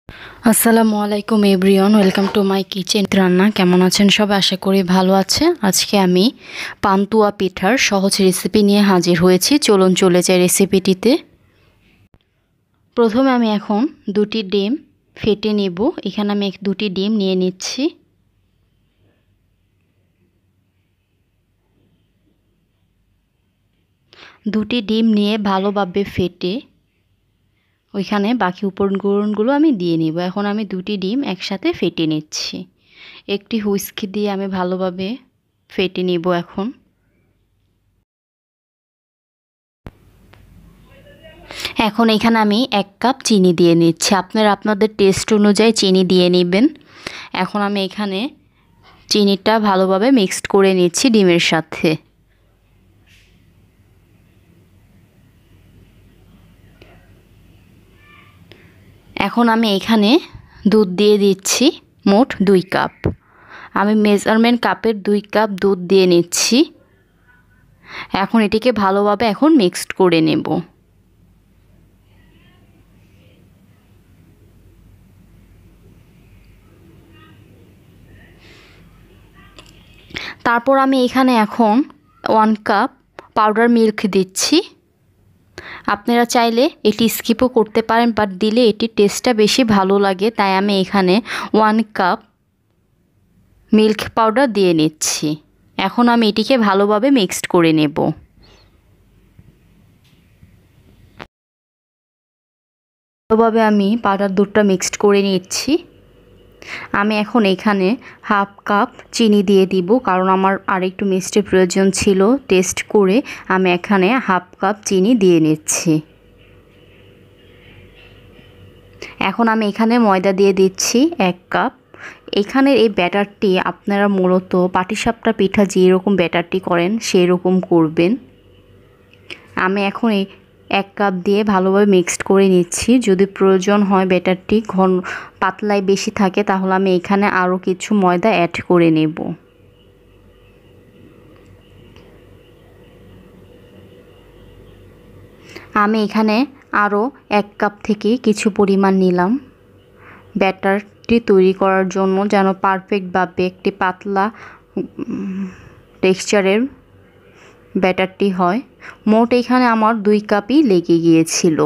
আসসালামু আলাইকুম everyone, welcome to my kitchen. রান্না কেমন আছেন সবাই? আশা করি ভালো আছে। আজকে আমি পান্তুয়া পিঠার সহজ রেসিপি নিয়ে হাজির হয়েছি। চলুন চলে যাই রেসিপিটিতে। প্রথমে আমি এখন দুটি ডিম ফেটে নেব। এখানে আমি দুটি ডিম নিয়ে নিচ্ছি। দুটি ডিম নিয়ে ভালোভাবে ফেটে ওইখানে বাকি উপকরণগুলো আমি দিয়ে নিব। এখন আমি দুটি ডিম একসাথে ফেটে নিচ্ছি। একটি হুইস্কি দিয়ে আমি ভালোভাবে ফেটে নিব। এখন এখানে আমি 1 কাপ চিনি দিয়ে নিচ্ছি। আপনারা আপনাদের টেস্ট অনুযায়ী চিনি দিয়ে নেবেন। এখন আমি এখানে চিনিটা ভালোভাবে মিক্সড করে নিচ্ছি ডিমের সাথে। এখন আমি এখানে দুধ দিয়ে দিচ্ছি মোট 2 কাপ। আমি মেজারমেন্ট কাপের 2 কাপ দুধ দিয়ে নিচ্ছি। এখন এটিকে ভালোভাবে মিক্সড করে নেব। তারপর আমি এখানে এখন 1 কাপ পাউডার মিল্ক দিচ্ছি। আপনারা চাইলে এটি স্কিপও করতে পারেন, বাট দিলে এটির টেস্টটা বেশি ভালো লাগে। তাই আমি এখানে 1 কাপ মিল্ক পাউডার দিয়ে নিচ্ছি। এখন আমি এটিকে ভালোভাবে মিক্সড করে নেব। ভালোভাবে আমি পাউডার দুধটা মিক্সড করে নিচ্ছি। আমি এখন এখানে 1/2 কাপ চিনি দিয়ে দিব, কারণ আমার আরেকটু মিষ্টির প্রয়োজন ছিল। টেস্ট করে আমি এখানে 1/2 কাপ চিনি দিয়ে নিচ্ছি। এখন আমি এখানে ময়দা দিয়ে দিচ্ছি 1 কাপ। এখানের এই ব্যাটারটি আপনারা মূলত পাটিসাপটা পিঠা যেরকম ব্যাটারটি করেন সেই রকম করবেন। আমি এখন 1 কাপ দিয়ে ভালোভাবে মিক্সড করে নিচ্ছি। যদি প্রয়োজন হয় ব্যাটারটি ঘন পাতলায় বেশি থাকে, তাহলে আমি এখানে আরও কিছু ময়দা অ্যাড করে নেব। আমি এখানে আরও 1 কাপ থেকে কিছু পরিমাণ নিলাম ব্যাটারটি তৈরি করার জন্য, যেন পারফেক্টভাবে একটি পাতলা টেক্সচারের ব্যাটারটি হয়। মোট এখানে আমার 2 কাপই লেগে গিয়েছিল।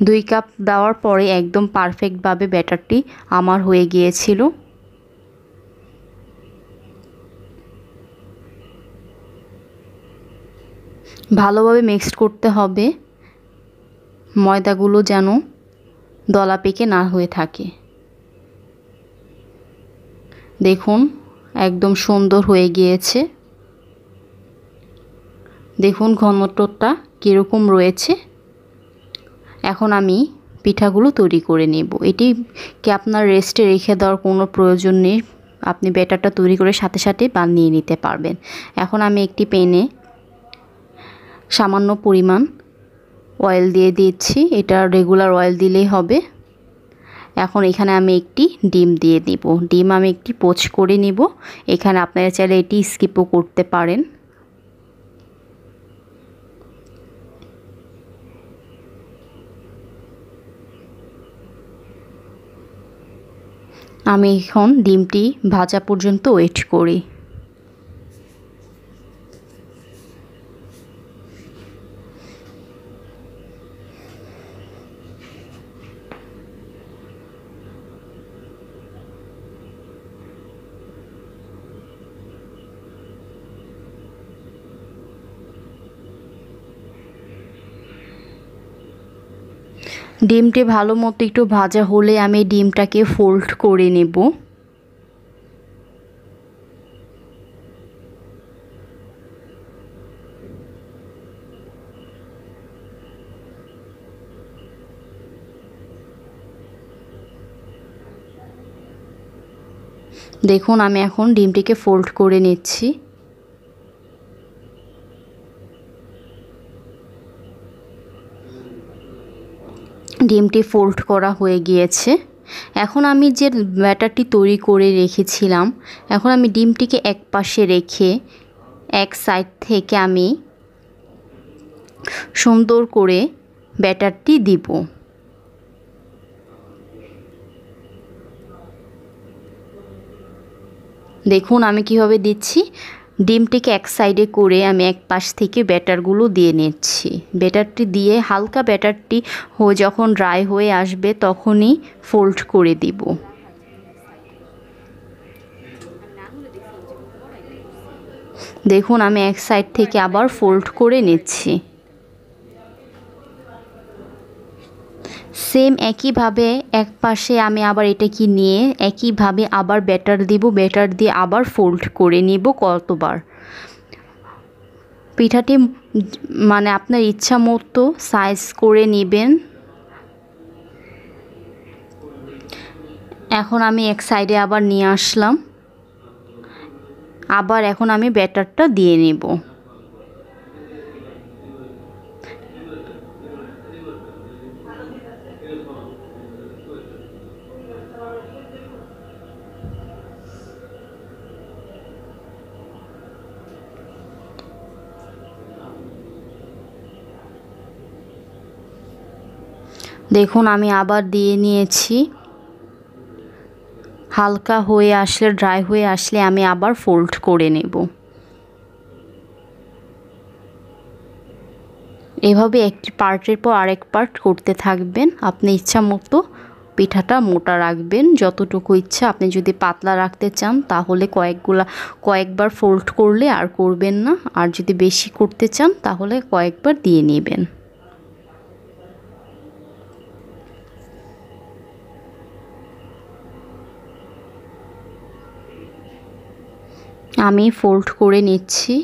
2 কাপ দেওয়ার পরে একদম পারফেক্টভাবে ব্যাটারটি আমার হয়ে গিয়েছিল। ভালোভাবে মিক্সড করতে হবে, ময়দাগুলো যেন দলা পেকে না হয়ে থাকে। দেখুন একদম সুন্দর হয়ে গিয়েছে। দেখুন ঘনত্বটা কীরকম রয়েছে। এখন আমি পিঠাগুলো তৈরি করে নেব। এটিকে আপনার রেস্টে রেখে দেওয়ার কোনো প্রয়োজন নেই। আপনি ব্যাটারটা তৈরি করে সাথে সাথে বানিয়ে নিতে পারবেন। এখন আমি একটি প্যানে সামান্য পরিমাণ অয়েল দিয়ে দিচ্ছি। এটা রেগুলার অয়েল দিলেই হবে। এখন এখানে আমি একটি ডিম দিয়ে দিব। ডিম আমি একটি পোচ করে নিব। এখানে আপনারা চাইলে এটি স্কিপও করতে পারেন। আমি এখন ডিমটি ভাজা পর্যন্ত ওয়েট করি। ডিমটি ভালো মতো একটু ভাজা হলে আমি ডিমটাকে ফোল্ড করে নেব। দেখুন আমি এখন ডিমটিকে ফোল্ড করে নিচ্ছি। ডিমটি ফোল্ড করা হয়ে গিয়েছে। এখন আমি যে ব্যাটারটি তৈরি করে রেখেছিলাম, এখন আমি ডিমটিকে এক পাশে রেখে এক সাইড থেকে আমি সুন্দর করে ব্যাটারটি দিব। দেখুন আমি কিভাবে দিচ্ছি। ডিমটিকে এক সাইডে করে আমি এক পাশ থেকে ব্যাটারগুলো দিয়ে নিচ্ছি। ব্যাটারটি দিয়ে হালকা ব্যাটারটি যখন ড্রাই হয়ে আসবে তখনই ফোল্ড করে দিব। দেখুন আমি এক সাইড থেকে আবার ফোল্ড করে নিচ্ছি। সেম একইভাবে এক পাশে আমি আবার এটাকে নিয়ে একইভাবে আবার ব্যাটার দিব। ব্যাটার দিয়ে আবার ফোল্ড করে নিব কতবার। পিঠাটি মানে আপনার ইচ্ছা মতো সাইজ করে নেবেন। এখন আমি এক সাইডে আবার নিয়ে আসলাম। আবার এখন আমি ব্যাটারটা দিয়ে নেব। দেখুন আমি আবার দিয়ে নিয়েছি। হালকা হয়ে আসলে ড্রাই হয়ে আসলে আমি আবার ফোল্ড করে নেব। এভাবে একটি পার্টের পর আরেক পার্ট করতে থাকবেন। আপনি ইচ্ছা মতো পিঠাটা মোটা রাখবেন যতটুকু ইচ্ছা। আপনি যদি পাতলা রাখতে চান তাহলে কয়েকবার ফোল্ড করলে আর করবেন না। আর যদি বেশি করতে চান তাহলে কয়েকবার দিয়ে নেবেন। আমি ফোল্ড করে নিচ্ছি।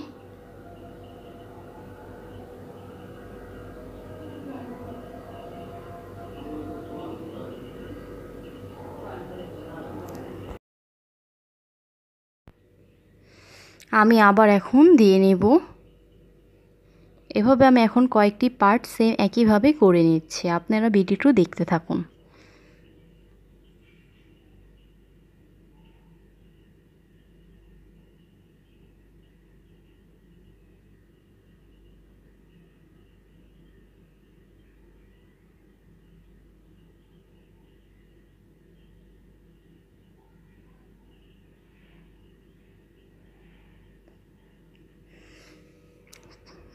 আমি আবার এখন দিয়ে নেব। এভাবে আমি এখন কয়েকটি পার্ট সেম একইভাবে করে নিচ্ছি। আপনারা ভিডিওটি দেখতে থাকুন।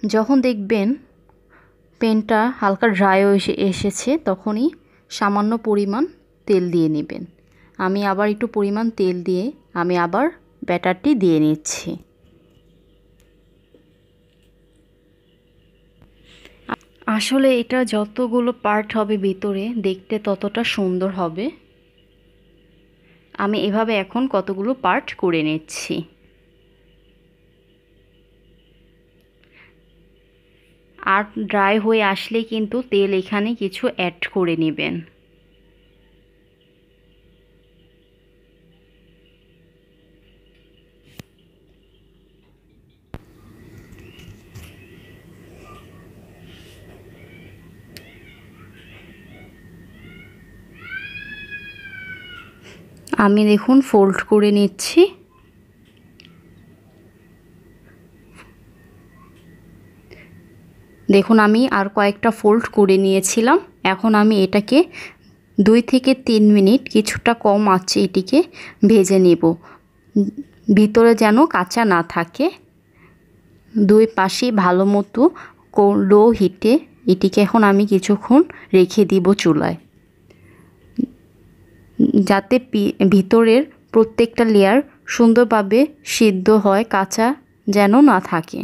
যখন দেখবেন পেনটা হালকা ড্রাই হয়ে এসেছে তখনই সামান্য পরিমাণ তেল দিয়ে নেবেন। আমি আবার একটু পরিমাণ তেল দিয়ে আমি আবার ব্যাটারটি দিয়ে নিচ্ছি। আসলে এটা যতগুলো পার্ট হবে ভিতরে দেখতে ততটা সুন্দর হবে। আমি এভাবে এখন কতগুলো পার্ট করে নিচ্ছি। আর ড্রাই হয়ে আসলে কিন্তু তেল এখানে কিছু অ্যাড করে নেবেন। আমি দেখুন ফোল্ড করে নিচ্ছি। দেখুন আমি আর কয়েকটা ফোল্ড করে নিয়েছিলাম। এখন আমি এটাকে 2 থেকে 3 মিনিট কিছুটা কম আঁচে এটিকে ভেজে নেব, ভিতরে যেন কাঁচা না থাকে। দুই পাশে ভালো মতো লো হিটে এটিকে এখন আমি কিছুক্ষণ রেখে দিব চুলায়, যাতে ভিতরের প্রত্যেকটা লেয়ার সুন্দরভাবে সিদ্ধ হয়, কাঁচা যেন না থাকে।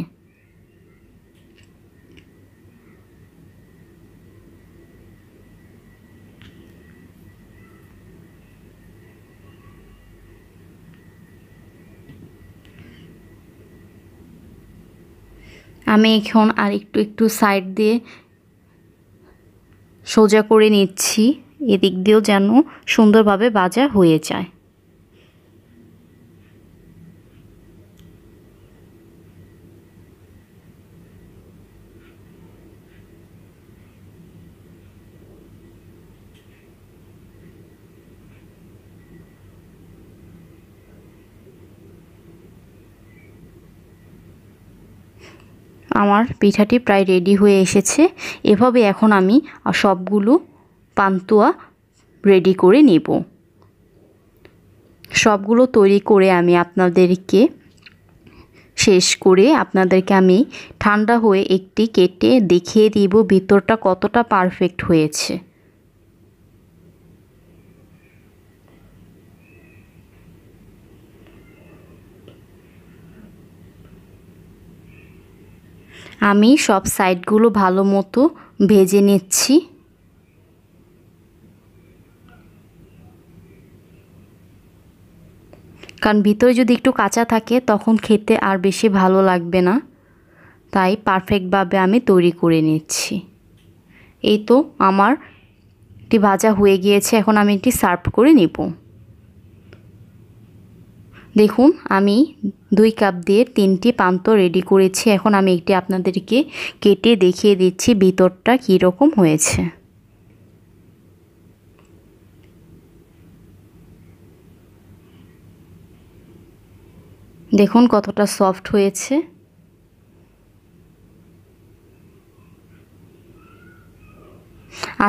আমি এখন আর একটু সাইড দিয়ে সোজা করে নিচ্ছি, এদিক দিয়েও যেন সুন্দরভাবে ভাজা হয়ে যায়। আমার পিঠাটি প্রায় রেডি হয়ে এসেছে। এভাবে এখন আমি সবগুলো পান্তুয়া রেডি করে নেব। সবগুলো তৈরি করে আমি আপনাদেরকে শেষ করে আপনাদেরকে আমি ঠান্ডা হয়ে একটি কেটে দেখিয়ে দিব ভিতরটা কতটা পারফেক্ট হয়েছে। আমি সব সাইডগুলো ভালো মতো ভেজে নিচ্ছি। কারণ ভিতরে যদি একটু কাঁচা থাকে তখন খেতে আর বেশি ভালো লাগবে না, তাই পারফেক্টভাবে আমি তৈরি করে নিচ্ছি। এই তো আমার এটি ভাজা হয়ে গিয়েছে, এখন আমি এটি সার্ভ করে নেব। দেখুন আমি 2 কাপ দিয়ে 3টি পান্তুয়া রেডি করেছি। এখন আমি একটি আপনাদেরকে কেটে দেখিয়ে দিচ্ছি ভিতরটা কীরকম হয়েছে। দেখুন কতটা সফট হয়েছে।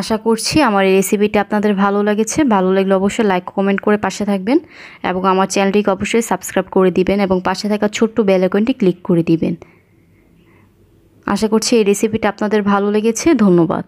আশা করছি আমার এই রেসিপিটা আপনাদের ভালো লেগেছে। ভালো লাগলে অবশ্যই লাইক কমেন্ট করে পাশে থাকবেন এবং আমার চ্যানেলটিকে অবশ্যই সাবস্ক্রাইব করে দিবেন এবং পাশে থাকা ছোট্ট বেল আইকনটি ক্লিক করে দিবেন। আশা করছি এই রেসিপিটা আপনাদের ভালো লেগেছে। ধন্যবাদ।